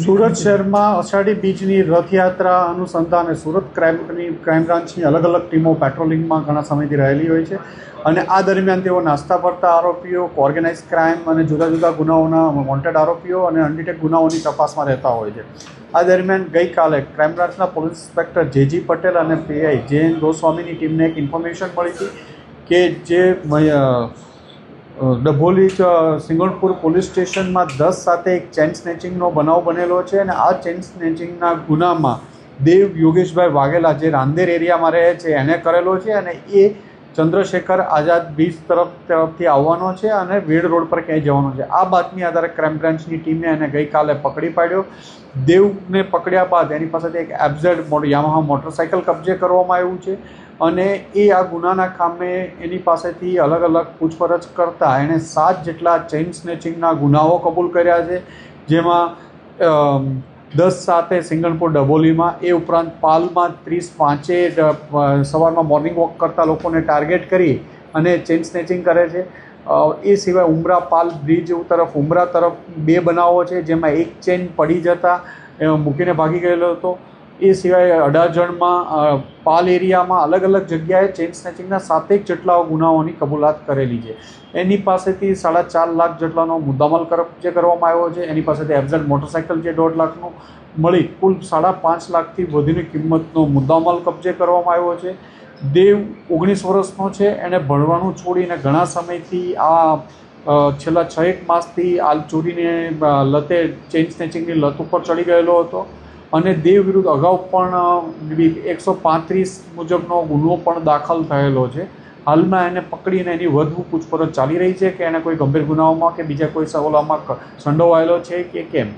સુરત શહેરમાં અષાઢી બીજની રથયાત્રા અનુસંધાને સુરત ક્રાઇમ બ્રાન્ચની અલગ અલગ ટીમો પેટ્રોલિંગમાં ઘણા સમયથી રહેલી હોય છે અને આ દરમિયાન તેઓ નાસ્તા ફરતા આરોપીઓ, ઓર્ગેનાઇઝ ક્રાઇમ અને જુદા જુદા ગુનાઓના વોન્ટેડ આરોપીઓ અને અનડિટેક્ટ ગુનાઓની તપાસમાં રહેતા હોય છે. આ દરમિયાન ગઈકાલે ક્રાઇમ બ્રાન્ચના પોલીસ ઇન્સ્પેક્ટર જે.જી. પટેલ અને પીઆઈ જે.એન. ગોસ્વામીની ટીમને એક ઇન્ફોર્મેશન મળી હતી કે જે ડભોલી સિંગણપુર પોલીસ સ્ટેશનમાં 10 સાથે એક ચેન સ્નેચિંગનો બનાવ બનેલો છે અને આ ચેન સ્નેચિંગના ગુનામાં દેવ યોગેશભાઈ વાઘેલા જે રાંદેર એરિયામાં રહે છે એને કરેલો છે અને એ ચંદ્રશેખર આઝાદ બીચ તરફથી આવવાનો છે અને વેડ રોડ પર ક્યાંય જવાનો છે. આ બાતમી આધારે ક્રાઇમ બ્રાન્ચની ટીમે એને ગઈકાલે પકડી પાડ્યો. દેવને પકડ્યા બાદ એની પાસેથી એક એફઝેડ યામાહા મોટરસાઇકલ કબજે કરવામાં આવ્યું છે અને એ આ ગુનાના કામે એની પાસેથી અલગ અલગ પૂછપરછ કરતાં એણે 7 જેટલા ચેઇન સ્નેચિંગના ગુનાઓ કબૂલ કર્યા છે, જેમાં 10 સાથે સિંગણપુર ડભોલીમાં, એ ઉપરાંત પાલમાં 30-5 સવારમાં મોર્નિંગ વોક કરતા લોકોને ટાર્ગેટ કરી અને ચેઇન સ્નેચિંગ કરે છે. એ સિવાય ઉમરા પાલ બ્રિજ તરફ ઉમરા તરફ 2 બનાવો છે, જેમાં એક ચેઇન પડી જતાં મૂકીને ભાગી ગયેલો હતો. એ સિવાય અડાજણમાં પાલ એરિયામાં અલગ અલગ જગ્યાએ ચેઇન સ્નેચિંગના 7 જેટલા ગુનાઓની કબૂલાત કરેલી છે. એની પાસેથી 4.5 લાખ જેટલાનો મુદ્દામાલ કબજે કરવામાં આવ્યો છે. એની પાસેથી એફઝેડ મોટરસાઇકલ જે 1.5 લાખનું મળી કુલ 5.5 લાખથી વધુની કિંમતનો મુદ્દામાલ કબજે કરવામાં આવ્યો છે. દેવ 19 વર્ષનો છે. એણે ભણવાનું છોડીને ઘણા સમયથી આ છેલ્લા 6-1 માસથી આ ચોરીને લતે ચેઇન સ્નેચિંગની લત ઉપર ચડી ગયેલો હતો અને દેવ વિરુદ્ધ અગાઉ પણ 135 મુજબનો ગુનો પણ દાખલ થયેલો છે. હાલમાં એને પકડીને એની વધુ પૂછપરછ ચાલી રહી છે કે એને કોઈ ગંભીર ગુનાઓમાં કે બીજા કોઈ સવાલોમાં સંડોવાયેલો છે કે કેમ.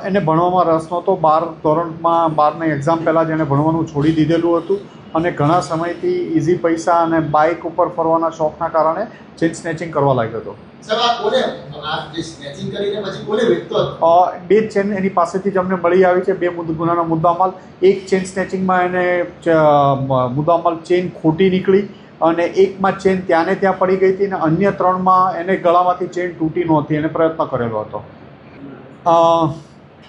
એને ભણવામાં રસ નહોતો. 12ની એક્ઝામ પહેલાં જ એને ભણવાનું છોડી દીધેલું હતું અને ઘણા સમયથી ઇઝી પૈસા અને બાઇક ઉપર ફરવાના શોખના કારણે ચેઇન સ્નેચિંગ કરવા લાગ્યો હતો. 2 ચેન એની પાસેથી જ અમને મળી આવી છે, 2 ગુનાના મુદ્દામાલ. એક ચેન સ્નેચિંગમાં એને મુદ્દામાલ ચેન ખોટી નીકળી અને એકમાં ચેન ત્યાં ને ત્યાં પડી ગઈ હતી અને અન્ય 3માં એને ગળામાંથી ચેન તૂટી નહોતી. એને પ્રયત્ન કરેલો હતો.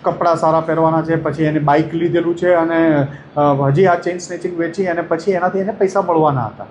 કપડાં સારા પહેરવાના છે, પછી એને બાઇક લીધેલું છે અને હજી આ ચેઇન સ્નેચિંગ વેચી અને પછી એનાથી એને પૈસા મળવાના હતા.